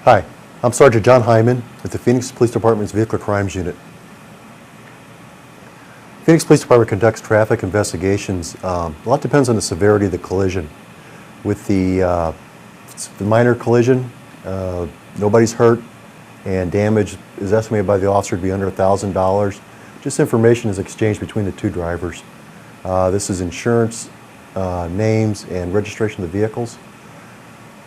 Hi, I'm Sergeant John Heimann with the Phoenix Police Department's Vehicular Crimes Unit. Phoenix Police Department conducts traffic investigations. A lot depends on the severity of the collision. With the minor collision, nobody's hurt, and damage is estimated by the officer to be under $1,000. Just information is exchanged between the two drivers. This is insurance, names, and registration of the vehicles.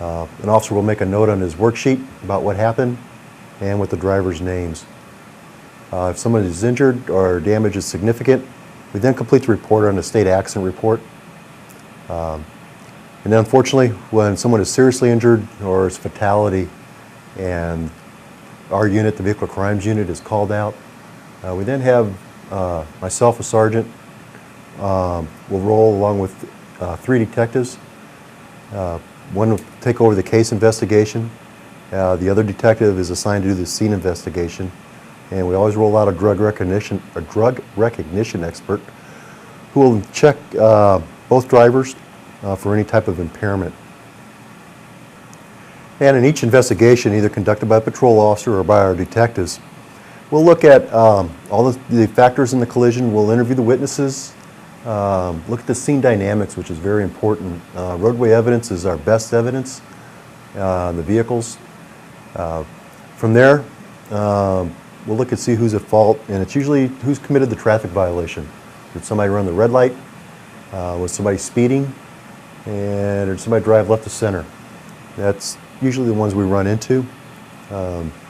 An officer will make a note on his worksheet about what happened and with the driver's names. If someone is injured or damage is significant, we then complete the report on the state accident report. And then unfortunately, when someone is seriously injured or is fatality and our unit, the Vehicular Crimes Unit, is called out, we then have myself, a sergeant, will roll along with 3 detectives. One will take over the case investigation. The other detective is assigned to do the scene investigation. And we always roll out a drug recognition expert who will check both drivers for any type of impairment. And in each investigation, either conducted by a patrol officer or by our detectives, we'll look at all the factors in the collision. We'll interview the witnesses, look at the scene dynamics, which is very important. Roadway evidence is our best evidence, the vehicles. From there, we'll look and see who's at fault, and it's usually who's committed the traffic violation. Did somebody run the red light? Was somebody speeding? And did somebody drive left to center? That's usually the ones we run into.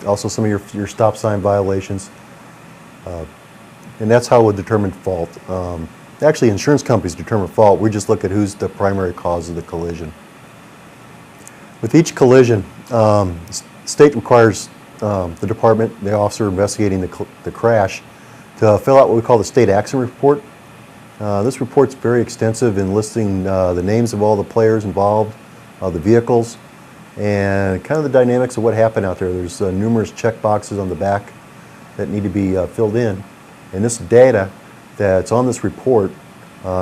Also some of your stop sign violations. And that's how we'll determine fault. Actually, insurance companies determine fault. We just look at who's the primary cause of the collision. With each collision, state requires the department, the officer investigating the crash, to fill out what we call the state accident report. This report's very extensive in listing the names of all the players involved, the vehicles, and kind of the dynamics of what happened out there. There's numerous check boxes on the back that need to be filled in. And this data that's on this report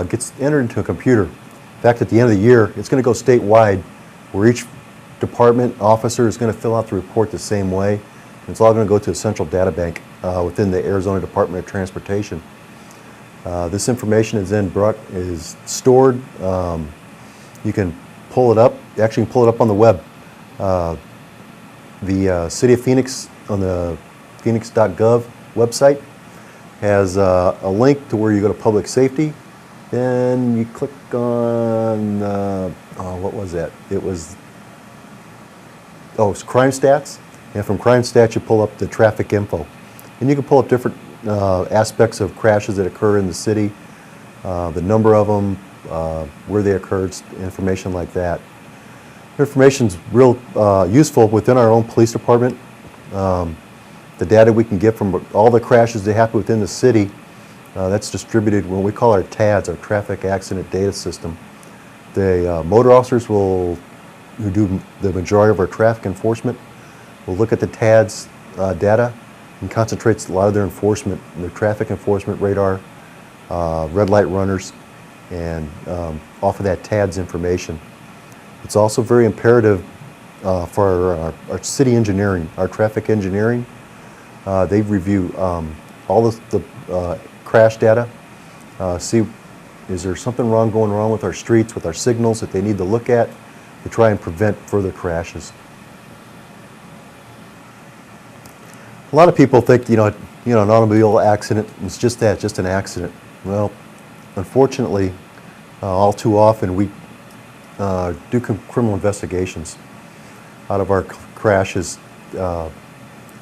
gets entered into a computer. In fact, at the end of the year, it's going to go statewide, where each department officer is going to fill out the report the same way. And it's all going to go to a central data bank within the Arizona Department of Transportation. This information is then stored. You can pull it up. You actually can pull it up on the web. The City of Phoenix, on the phoenix.gov website, has a link to where you go to public safety. Then you click on, what was that? It's crime stats. And from crime stats, you pull up the traffic info. And you can pull up different aspects of crashes that occur in the city, the number of them, where they occurred, information like that. Information's real useful within our own police department. The data we can get from all the crashes that happen within the city, that's distributed when we call our TADS, our Traffic Accident Data System. The motor officers who do the majority of our traffic enforcement will look at the TADS data and concentrates a lot of their enforcement, their traffic enforcement radar, red light runners, and off of that TADS information. It's also very imperative for our city engineering, our traffic engineering. They review all the crash data, see is there something going wrong with our streets, with our signals that they need to look at to try and prevent further crashes. A lot of people think, an automobile accident is just that, just an accident. Well, unfortunately, all too often we do criminal investigations out of our crashes.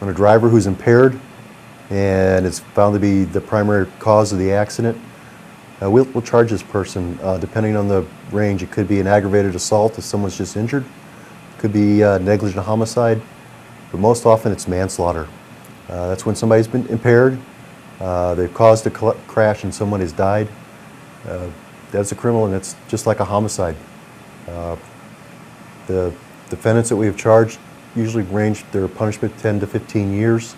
When a driver who's impaired and it's found to be the primary cause of the accident, we'll charge this person depending on the range. It could be an aggravated assault if someone's just injured. It could be negligent homicide, but most often it's manslaughter. That's when somebody's been impaired, they've caused a crash and someone has died. That's a criminal, and it's just like a homicide. The defendants that we have charged usually range their punishment 10 to 15 years.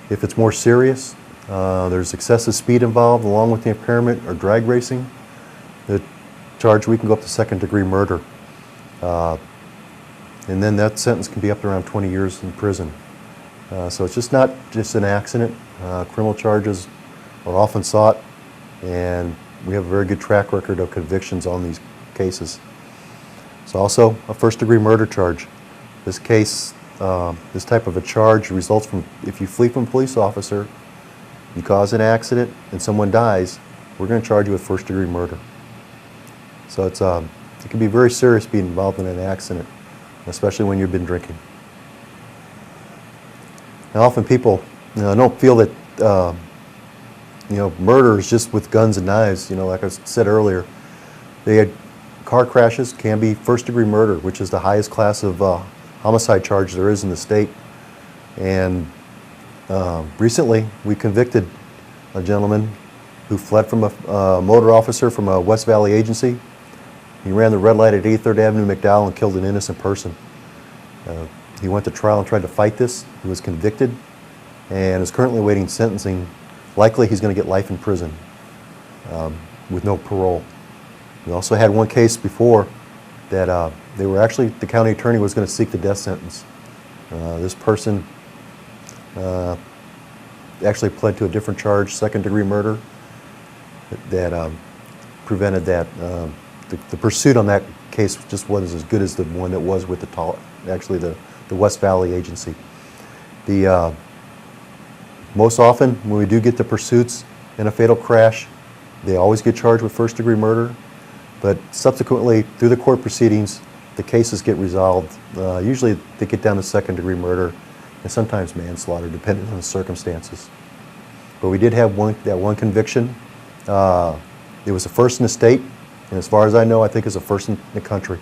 If it's more serious, there's excessive speed involved along with the impairment or drag racing. The charge, we can go up to second-degree murder. and then that sentence can be up to around 20 years in prison. So it's just not just an accident. Criminal charges are often sought, and we have a very good track record of convictions on these cases. It's also a first-degree murder charge. This case, this type of a charge results from if you flee from a police officer, you cause an accident, and someone dies, we're going to charge you with first-degree murder. So it can be very serious being involved in an accident, especially when you've been drinking. Now, often people don't feel that murder is just with guns and knives. Like I said earlier, car crashes can be first-degree murder, which is the highest class of homicide charge there is in the state. And recently, we convicted a gentleman who fled from a motor officer from a West Valley agency. He ran the red light at 83rd Avenue, McDowell, and killed an innocent person. He went to trial and tried to fight this. He was convicted and is currently awaiting sentencing. Likely he's going to get life in prison with no parole. We also had one case before that the county attorney was going to seek the death sentence. This person actually pled to a different charge, second-degree murder, that prevented that. The pursuit on that case just wasn't as good as the one that was with the West Valley agency. Most often, when we do get the pursuits in a fatal crash, they always get charged with first-degree murder, but subsequently, through the court proceedings, the cases get resolved. Usually, they get down to second-degree murder, and sometimes manslaughter, depending on the circumstances. But we did have that one conviction. It was the first in the state, and as far as I know, I think it's the first in the country.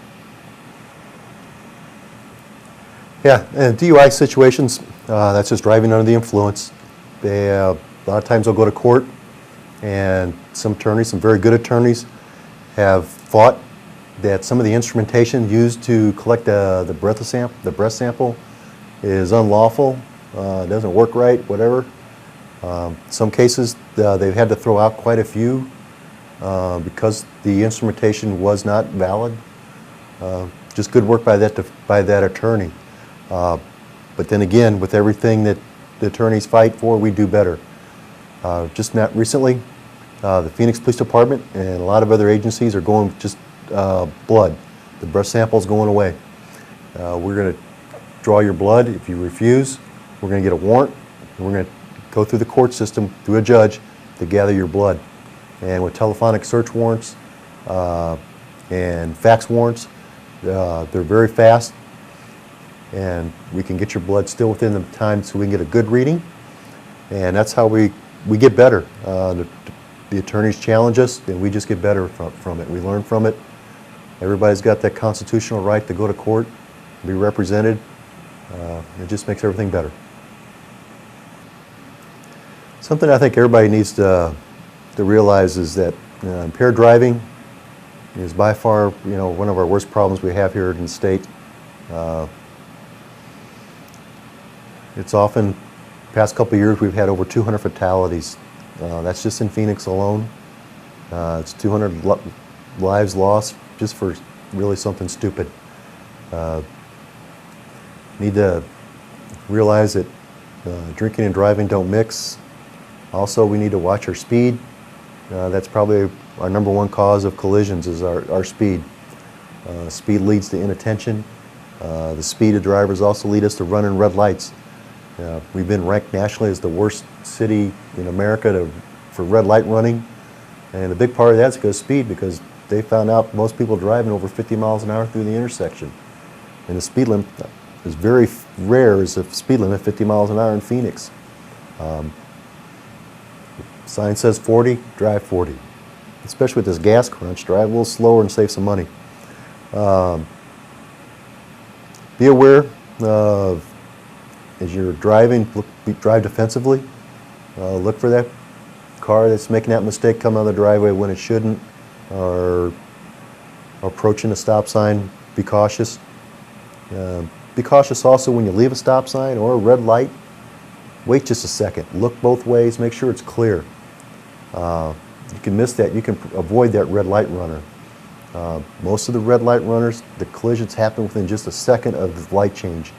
Yeah, and DUI situations, that's just driving under the influence. A lot of times they'll go to court, and some attorneys, some very good attorneys, have fought that some of the instrumentation used to collect the breath sample is unlawful, doesn't work right, whatever. Some cases they've had to throw out quite a few because the instrumentation was not valid. Just good work by that attorney. But then again, with everything that the attorneys fight for, we do better. Just not recently, the Phoenix Police Department and a lot of other agencies are going just blood. The breath sample's going away. We're going to draw your blood. If you refuse, we're going to get a warrant, and we're going to go through the court system, through a judge, to gather your blood. And with telephonic search warrants and fax warrants, they're very fast, and we can get your blood still within the time so we can get a good reading. And that's how we get better. The attorneys challenge us, and we just get better from it. We learn from it. Everybody's got that constitutional right to go to court, be represented. It just makes everything better. Something I think everybody needs to realize is that impaired driving is by far, one of our worst problems we have here in the state. It's often, past couple of years, we've had over 200 fatalities. That's just in Phoenix alone. It's 200 lives lost just for really something stupid. Need to realize that drinking and driving don't mix. Also, we need to watch our speed. That's probably our number one cause of collisions is our speed. Speed leads to inattention. The speed of drivers also lead us to running red lights. We've been ranked nationally as the worst city in America for red light running. And a big part of that's because of speed, because they found out most people driving over 50 miles an hour through the intersection. And the speed limit is very rare as a speed limit 50 miles an hour in Phoenix. Sign says 40, drive 40. Especially with this gas crunch, drive a little slower and save some money. Be aware of, as you're driving, drive defensively. Look for that car that's making that mistake coming out of the driveway when it shouldn't, or approaching a stop sign. Be cautious. Be cautious also when you leave a stop sign or a red light. Wait just a second. Look both ways. Make sure it's clear. You can miss that. You can avoid that red light runner. Most of the red light runners, the collisions happen within just a second of the light change.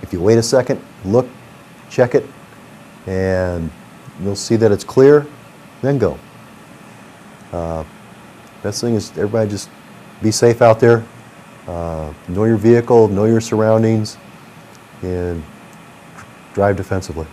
If you wait a second, look, check it, and you'll see that it's clear, then go. Best thing is everybody just be safe out there. Know your vehicle, know your surroundings, and drive defensively.